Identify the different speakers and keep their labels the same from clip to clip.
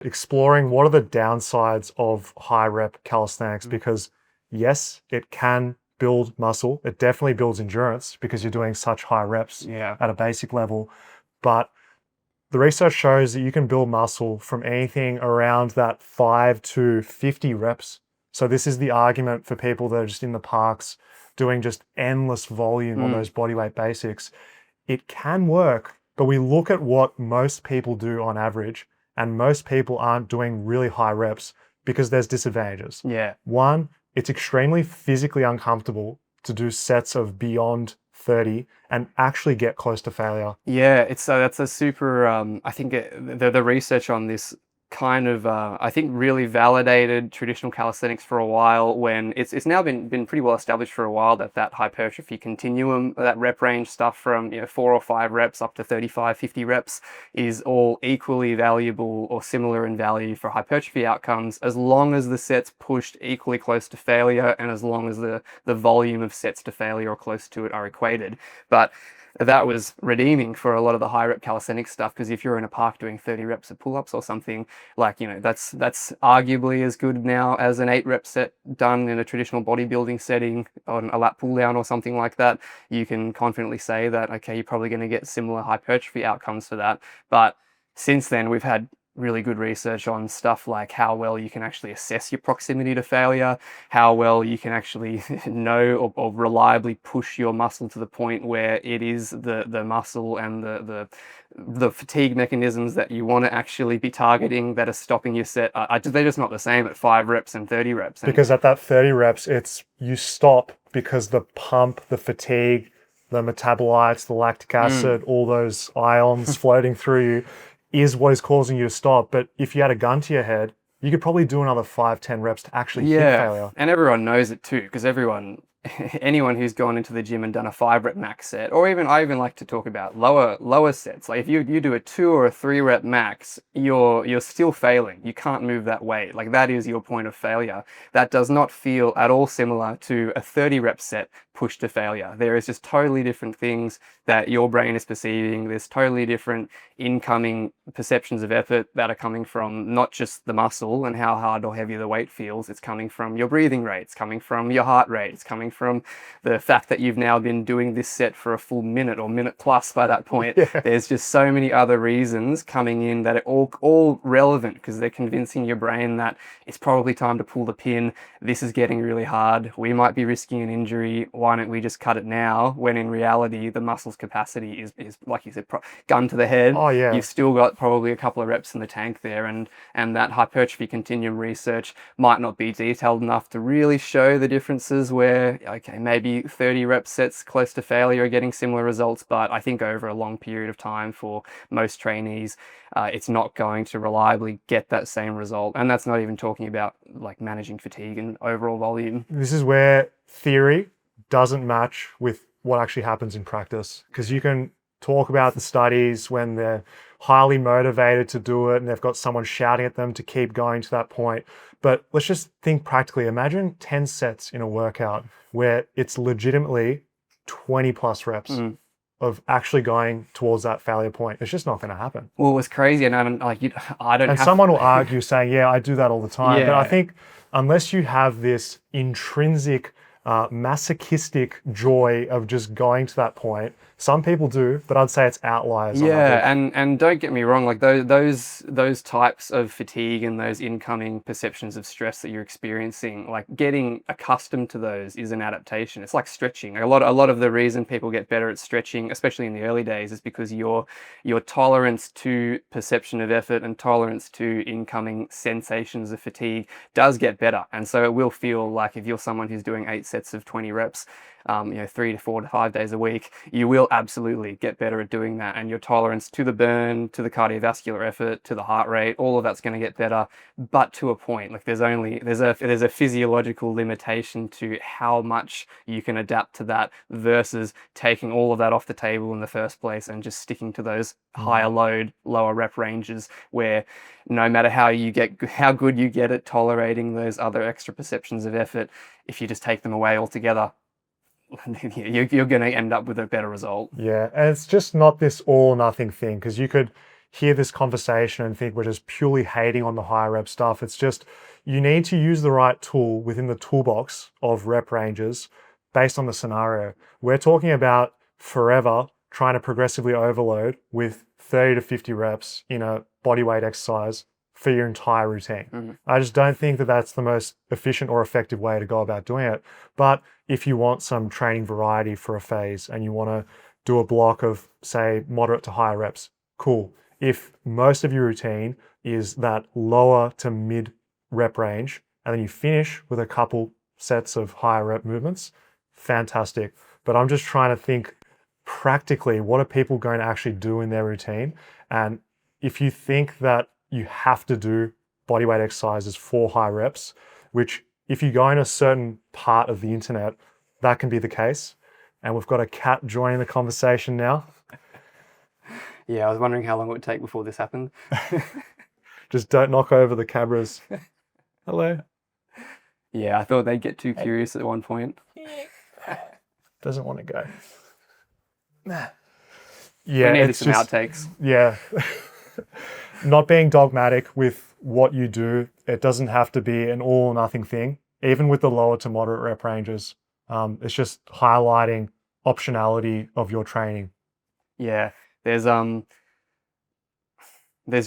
Speaker 1: exploring what are the downsides of high rep calisthenics, because yes, it can build muscle. It definitely builds endurance because you're doing such high reps
Speaker 2: Yeah.
Speaker 1: at a basic level. But the research shows that you can build muscle from anything around that 5 to 50 reps. So this is the argument for people that are just in the parks doing just endless volume on those bodyweight basics. It can work, but we look at what most people do on average, and most people aren't doing really high reps because there's disadvantages.
Speaker 2: Yeah.
Speaker 1: One, it's extremely physically uncomfortable to do sets of beyond 30 and actually get close to failure.
Speaker 2: Yeah, it's that's a super. I think the research on this kind of I think really validated traditional calisthenics for a while. When it's now been pretty well established for a while that hypertrophy continuum, that rep range stuff from 4 or 5 reps up to 35, 50 reps is all equally valuable or similar in value for hypertrophy outcomes, as long as the sets pushed equally close to failure and as long as the volume of sets to failure or close to it are equated. But that was redeeming for a lot of the high rep calisthenics stuff, because if you're in a park doing 30 reps of pull-ups or something, like that's arguably as good now as an 8 rep set done in a traditional bodybuilding setting on a lat pull down or something like that. You can confidently say that, okay, you're probably going to get similar hypertrophy outcomes for that. But since then, we've had really good research on stuff like how well you can actually assess your proximity to failure, how well you can actually know or reliably push your muscle to the point where it is the muscle and the fatigue mechanisms that you want to actually be targeting that are stopping your set. They're just not the same at 5 reps and 30 reps. And
Speaker 1: Because at that 30 reps, it's you stop because the pump, the fatigue, the metabolites, the lactic acid, all those ions floating through you is what is causing you to stop. But if you had a gun to your head, you could probably do another 5, 10 reps to actually hit failure.
Speaker 2: And everyone knows it too, because anyone who's gone into the gym and done a 5 rep max set, or I even like to talk about lower sets. Like if you do a 2 or a 3 rep max, you're still failing. You can't move that weight. Like that is your point of failure. That does not feel at all similar to a 30 rep set pushed to failure. There is just totally different things that your brain is perceiving. There's totally different incoming perceptions of effort that are coming from not just the muscle and how hard or heavy the weight feels. It's coming from your breathing rate. It's coming from your heart rate. It's coming from the fact that you've now been doing this set for a full minute or minute plus by that point.
Speaker 1: Yeah.
Speaker 2: There's just so many other reasons coming in that are all relevant, because they're convincing your brain that it's probably time to pull the pin. This is getting really hard. We might be risking an injury. Why don't we just cut it now? When in reality, the muscle's capacity is like you said, gun to the head.
Speaker 1: Oh, yeah.
Speaker 2: You've still got probably a couple of reps in the tank there, and that hypertrophy continuum research might not be detailed enough to really show the differences where, okay, maybe 30 rep sets close to failure are getting similar results, but I think over a long period of time for most trainees, it's not going to reliably get that same result. And that's not even talking about like managing fatigue and overall volume.
Speaker 1: This is where theory doesn't match with what actually happens in practice, because you can talk about the studies when they're highly motivated to do it and they've got someone shouting at them to keep going to that point. But let's just think practically. Imagine 10 sets in a workout where it's legitimately 20 plus reps of actually going towards that failure point. It's just not going to happen.
Speaker 2: Well, it was crazy, and I don't.
Speaker 1: And someone will argue saying, "Yeah, I do that all the time." But I
Speaker 2: Yeah.
Speaker 1: think unless you have this intrinsic masochistic joy of just going to that point, some people do, but I'd say it's outliers.
Speaker 2: Yeah, and don't get me wrong, like those types of fatigue and those incoming perceptions of stress that you're experiencing, like getting accustomed to those is an adaptation. It's like stretching. A lot of the reason people get better at stretching, especially in the early days, is because your tolerance to perception of effort and tolerance to incoming sensations of fatigue does get better. And so it will feel like, if you're someone who's doing 8 sets of 20 reps, 3 to 4 to 5 days a week, you will absolutely get better at doing that. And your tolerance to the burn, to the cardiovascular effort, to the heart rate, all of that's going to get better, but to a point. Like there's a physiological limitation to how much you can adapt to that, versus taking all of that off the table in the first place and just sticking to those higher load, lower rep ranges, where no matter how good you get at tolerating those other extra perceptions of effort, if you just take them away altogether, you're going to end up with a better result.
Speaker 1: Yeah, and it's just not this all or nothing thing, because you could hear this conversation and think we're just purely hating on the high rep stuff. It's just you need to use the right tool within the toolbox of rep ranges based on the scenario. We're talking about forever trying to progressively overload with 30 to 50 reps in a bodyweight exercise for your entire routine. I just don't think that that's the most efficient or effective way to go about doing it. But if you want some training variety for a phase and you want to do a block of, say, moderate to high reps, cool. If most of your routine is that lower to mid rep range, and then you finish with a couple sets of higher rep movements, fantastic. But I'm just trying to think practically, what are people going to actually do in their routine? And if you think that you have to do bodyweight exercises for high reps, which if you go in a certain part of the internet, that can be the case. And we've got a cat joining the conversation now.
Speaker 2: Yeah, I was wondering how long it would take before this happened.
Speaker 1: Just don't knock over the cameras. Hello.
Speaker 2: Yeah, I thought they'd get too curious at one point.
Speaker 1: Doesn't want to go.
Speaker 2: We
Speaker 1: Yeah,
Speaker 2: needed
Speaker 1: it's
Speaker 2: some
Speaker 1: just,
Speaker 2: outtakes.
Speaker 1: yeah. Not being dogmatic with what you do. It doesn't have to be an all or nothing thing, even with the lower to moderate rep ranges. It's just highlighting optionality of your training.
Speaker 2: Yeah, there's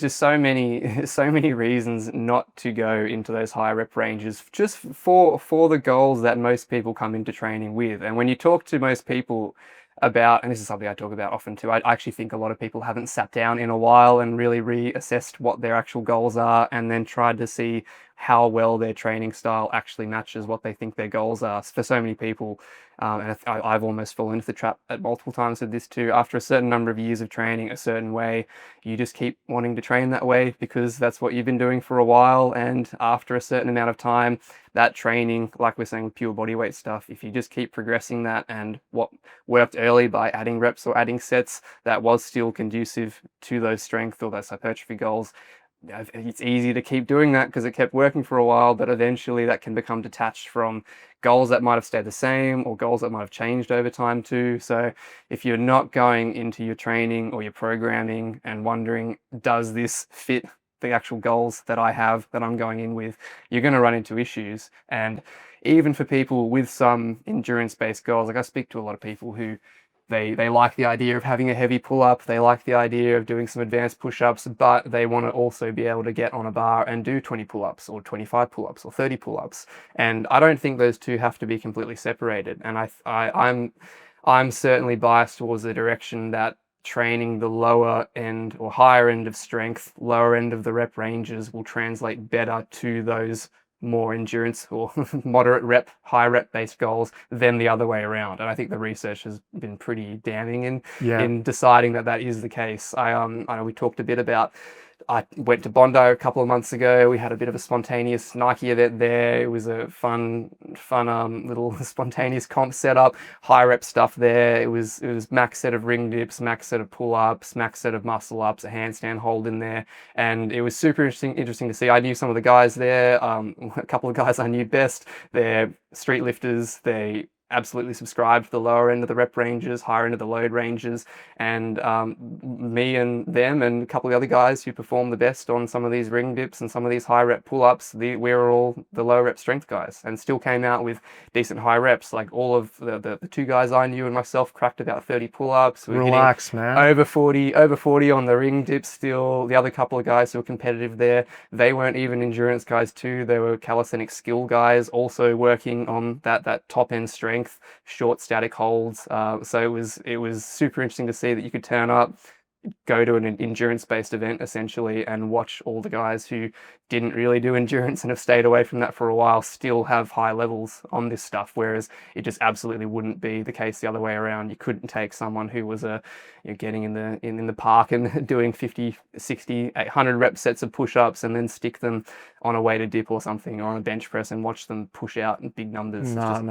Speaker 2: just so many reasons not to go into those high rep ranges just for the goals that most people come into training with. And when you talk to most people about, and this is something I talk about often too, I actually think a lot of people haven't sat down in a while and really reassessed what their actual goals are and then tried to see how well their training style actually matches what they think their goals are. For so many people, and I've almost fallen into the trap at multiple times with this too, after a certain number of years of training a certain way, you just keep wanting to train that way because that's what you've been doing for a while. And after a certain amount of time, that training, like we're saying with pure bodyweight stuff, if you just keep progressing that and what worked early by adding reps or adding sets that was still conducive to those strength or those hypertrophy goals, it's easy to keep doing that because it kept working for a while, but eventually that can become detached from goals that might have stayed the same or goals that might have changed over time too. So if you're not going into your training or your programming and wondering, does this fit the actual goals that I have that I'm going in with, you're going to run into issues. And even for people with some endurance-based goals, like I speak to a lot of people who they like the idea of having a heavy pull-up, they like the idea of doing some advanced push-ups, but they want to also be able to get on a bar and do 20 pull-ups or 25 pull-ups or 30 pull-ups. And I don't think those two have to be completely separated. And I'm certainly biased towards the direction that training the lower end or higher end of strength, lower end of the rep ranges will translate better to those more endurance or moderate rep, high rep based goals than the other way around. And I think the research has been pretty damning in deciding that that is the case. I know we talked a bit about, I went to Bondi a couple of months ago. We had a bit of a spontaneous Nike event there. It was a fun little spontaneous comp setup, high rep stuff there. It was max set of ring dips, max set of pull ups, max set of muscle ups, a handstand hold in there, and it was super interesting to see. I knew some of the guys there. A couple of guys I knew best. They're street lifters. They absolutely subscribe to the lower end of the rep ranges, higher end of the load ranges, and me and them and a couple of other guys who perform the best on some of these ring dips and some of these high rep pull-ups, we were all the low rep strength guys and still came out with decent high reps. Like all of the two guys I knew and myself cracked about 30 pull-ups.
Speaker 1: Relax, man.
Speaker 2: Over 40 on the ring dips still. The other couple of guys who were competitive there, they weren't even endurance guys too. They were calisthenic skill guys also working on that top end strength, short static holds. So it was super interesting to see that you could turn up, go to an endurance-based event essentially and watch all the guys who didn't really do endurance and have stayed away from that for a while still have high levels on this stuff, whereas it just absolutely wouldn't be the case the other way around. You couldn't take someone who was getting in the park and doing 50, 60, 800 rep sets of push-ups and then stick them on a weighted dip or something or on a bench press and watch them push out in big numbers. Not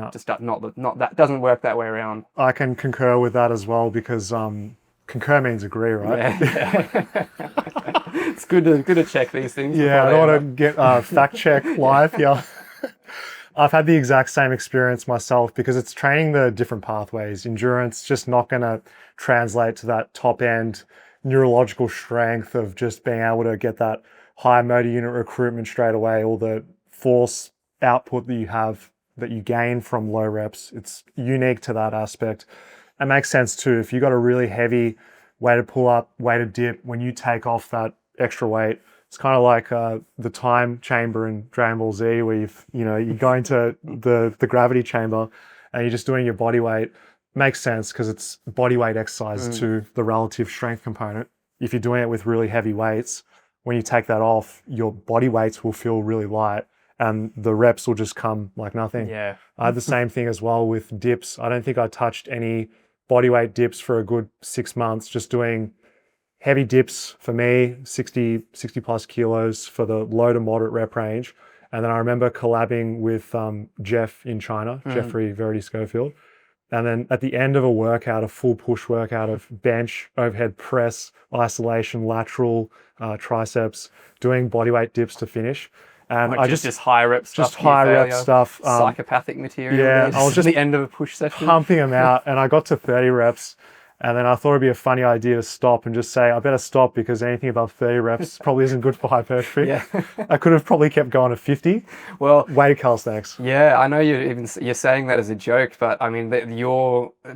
Speaker 2: that doesn't work that way around.
Speaker 1: I can concur with that as well because concur means agree, right?
Speaker 2: Yeah. It's good to check these things.
Speaker 1: Yeah, I don't want to get fact check live here. I've had the exact same experience myself because it's training the different pathways. Endurance just not going to translate to that top end neurological strength of just being able to get that high motor unit recruitment straight away, all the force output that you have that you gain from low reps. It's unique to that aspect. It makes sense too. If you got a really heavy weighted pull up, weighted dip, when you take off that extra weight, it's kind of like the time chamber in Dragon Ball Z, where you go into the gravity chamber and you're just doing your body weight. Makes sense because it's body weight exercise to the relative strength component. If you're doing it with really heavy weights, when you take that off, your body weights will feel really light and the reps will just come like nothing.
Speaker 2: Yeah.
Speaker 1: I had the same thing as well with dips. I don't think I touched any body weight dips for a good 6 months, just doing heavy dips for me, 60 plus kilos for the low to moderate rep range. And then I remember collabing with Jeff in China, Jeffrey Verity Schofield. And then at the end of a workout, a full push workout of bench, overhead press, isolation, lateral, triceps, doing bodyweight dips to finish. And
Speaker 2: I just high rep stuff.
Speaker 1: Just high rep stuff.
Speaker 2: Psychopathic material.
Speaker 1: Yeah,
Speaker 2: I was just at the end of a push session.
Speaker 1: Pumping them out. And I got to 30 reps. And then I thought it'd be a funny idea to stop and just say, I better stop because anything above 30 reps probably isn't good for hypertrophy.
Speaker 2: Yeah.
Speaker 1: I could have probably kept going to 50.
Speaker 2: Well,
Speaker 1: weighted calisthenics.
Speaker 2: Yeah, I know you're saying that as a joke, but I mean,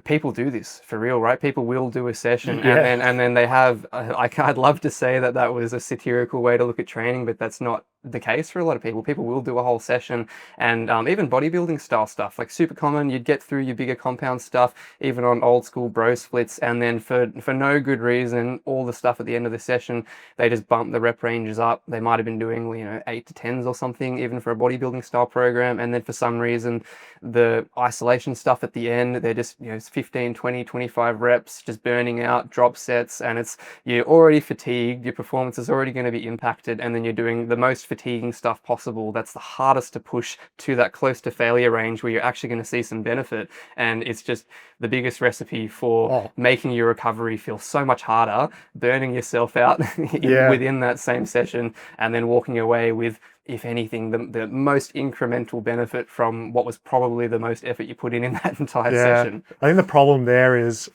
Speaker 2: people do this for real, right? People will do a session and then they have. I'd love to say that was a satirical way to look at training, but that's not the case for a lot of people. People will do a whole session, and even bodybuilding style stuff, like super common. You'd get through your bigger compound stuff, even on old school bro splits, and then for no good reason, all the stuff at the end of the session, they just bump the rep ranges up. They might have been doing 8 to 10s or something, even for a bodybuilding style program, and then for some reason, the isolation stuff at the end, they're just 15, 20, 25 reps, just burning out, drop sets, and you're already fatigued. Your performance is already going to be impacted, and then you're doing the most fatiguing stuff possible. That's the hardest to push to that close to failure range where you're actually going to see some benefit. And it's just the biggest recipe for making your recovery feel so much harder, burning yourself out within that same session, and then walking away with, if anything, the most incremental benefit from what was probably the most effort you put in that entire session.
Speaker 1: I think the problem there is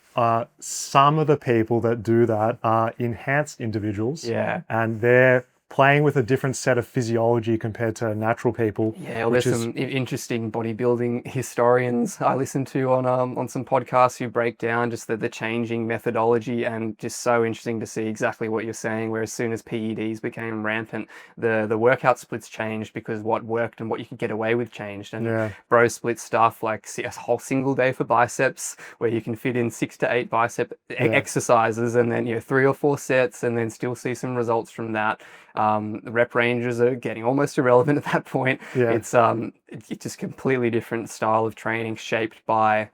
Speaker 1: some of the people that do that are enhanced individuals.
Speaker 2: Yeah.
Speaker 1: And they're playing with a different set of physiology compared to natural people.
Speaker 2: Yeah, well, there's some interesting bodybuilding historians I listen to on some podcasts who break down just the changing methodology, and just so interesting to see exactly what you're saying, where as soon as PEDs became rampant, the workout splits changed because what worked and what you could get away with changed. And bro split stuff like a whole single day for biceps where you can fit in 6 to 8 bicep exercises and then 3 or 4 sets and then still see some results from that. The rep ranges are getting almost irrelevant at that point. It's just completely different style of training shaped by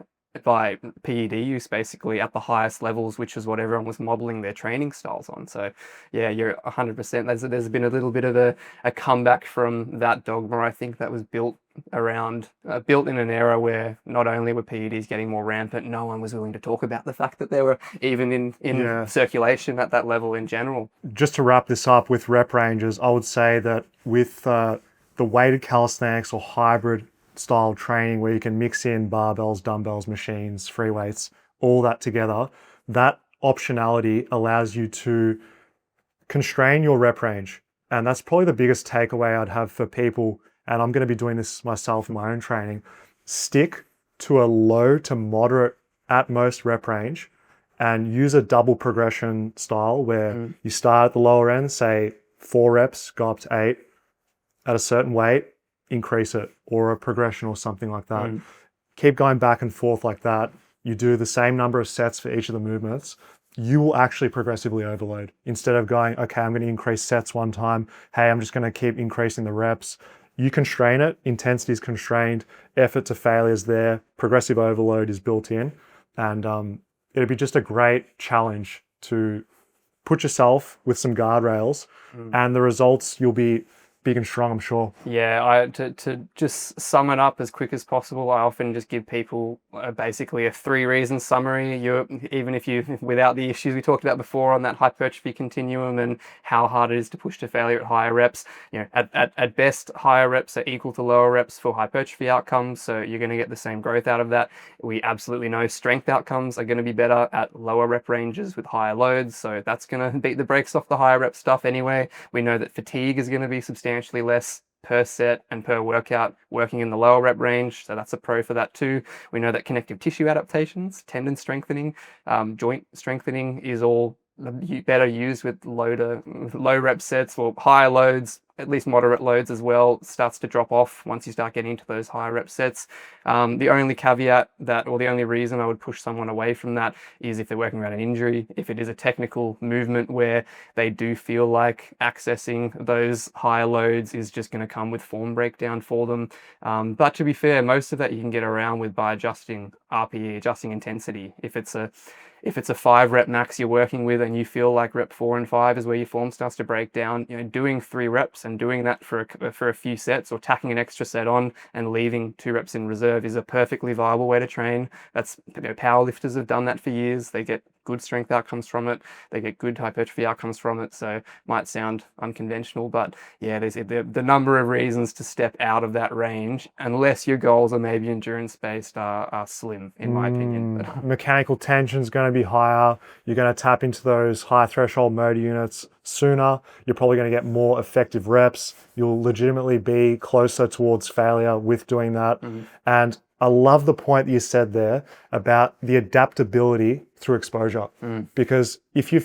Speaker 2: PED use basically at the highest levels, which is what everyone was modeling their training styles on. So yeah, you're 100%. There's been a little bit of a comeback from that dogma. I think that was built in an era where not only were PEDs getting more rampant, no one was willing to talk about the fact that they were even in circulation at that level in general.
Speaker 1: Just to wrap this up with rep ranges, I would say that with the weighted calisthenics or hybrid style training where you can mix in barbells, dumbbells, machines, free weights, all that together, that optionality allows you to constrain your rep range. And that's probably the biggest takeaway I'd have for people. And I'm going to be doing this myself in my own training. Stick to a low to moderate at most rep range and use a double progression style where you start at the lower end, say 4 reps, go up to 8 at a certain weight, increase it, or a progression or something like that. Keep going back and forth like that. You do the same number of sets for each of the movements. You will actually progressively overload. Instead of going, okay, I'm going to increase sets one time. Hey, I'm just going to keep increasing the reps. You constrain it. Intensity is constrained. Effort to failure is there. Progressive overload is built in. And it'll be just a great challenge to put yourself with some guardrails. And the results you'll be big and strong, I'm sure.
Speaker 2: Yeah, to just sum it up as quick as possible, I often just give people basically a 3 reason summary. Even if you, without the issues we talked about before on that hypertrophy continuum and how hard it is to push to failure at higher reps, at best, higher reps are equal to lower reps for hypertrophy outcomes. So you're going to get the same growth out of that. We absolutely know strength outcomes are going to be better at lower rep ranges with higher loads. So that's going to beat the brakes off the higher rep stuff anyway. We know that fatigue is going to be substantially less per set and per workout working in the lower rep range. So that's a pro for that too. We know that connective tissue adaptations, tendon strengthening, joint strengthening is all better used with low rep sets or higher loads, at least moderate loads as well, starts to drop off once you start getting into those higher rep sets. The only caveat or the only reason I would push someone away from that is if they're working around an injury, if it is a technical movement where they do feel like accessing those higher loads is just going to come with form breakdown for them. But to be fair, most of that you can get around by adjusting RPE, adjusting intensity. If it's a 5 rep max you're working with and you feel like rep 4 and 5 is where your form starts to break down, doing 3 reps and doing that for a few sets or tacking an extra set on and leaving 2 reps in reserve is a perfectly viable way to train. That's, powerlifters have done that for years. They get good strength outcomes from it. They get good hypertrophy outcomes from it. So might sound unconventional, but yeah, there's the number of reasons to step out of that range, unless your goals are maybe endurance based, are slim, in my opinion.
Speaker 1: Mechanical tension is going to be higher. You're going to tap into those high threshold motor units sooner. You're probably going to get more effective reps. You'll legitimately be closer towards failure with doing that. And I love the point that you said there about the adaptability through exposure. Because if you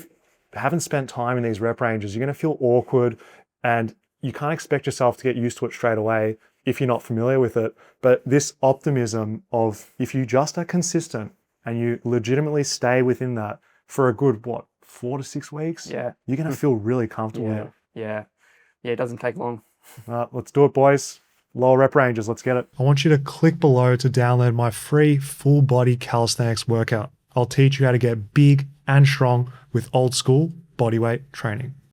Speaker 1: haven't spent time in these rep ranges, you're going to feel awkward and you can't expect yourself to get used to it straight away if you're not familiar with it. But this optimism of if you just are consistent and you legitimately stay within that for a good, 4 to 6 weeks,
Speaker 2: Yeah.
Speaker 1: you're going to feel really comfortable in it.
Speaker 2: Yeah, it doesn't take long.
Speaker 1: Let's do it, boys. Lower rep ranges, let's get it. I want you to click below to download my free full body calisthenics workout. I'll teach you how to get big and strong with old school bodyweight training.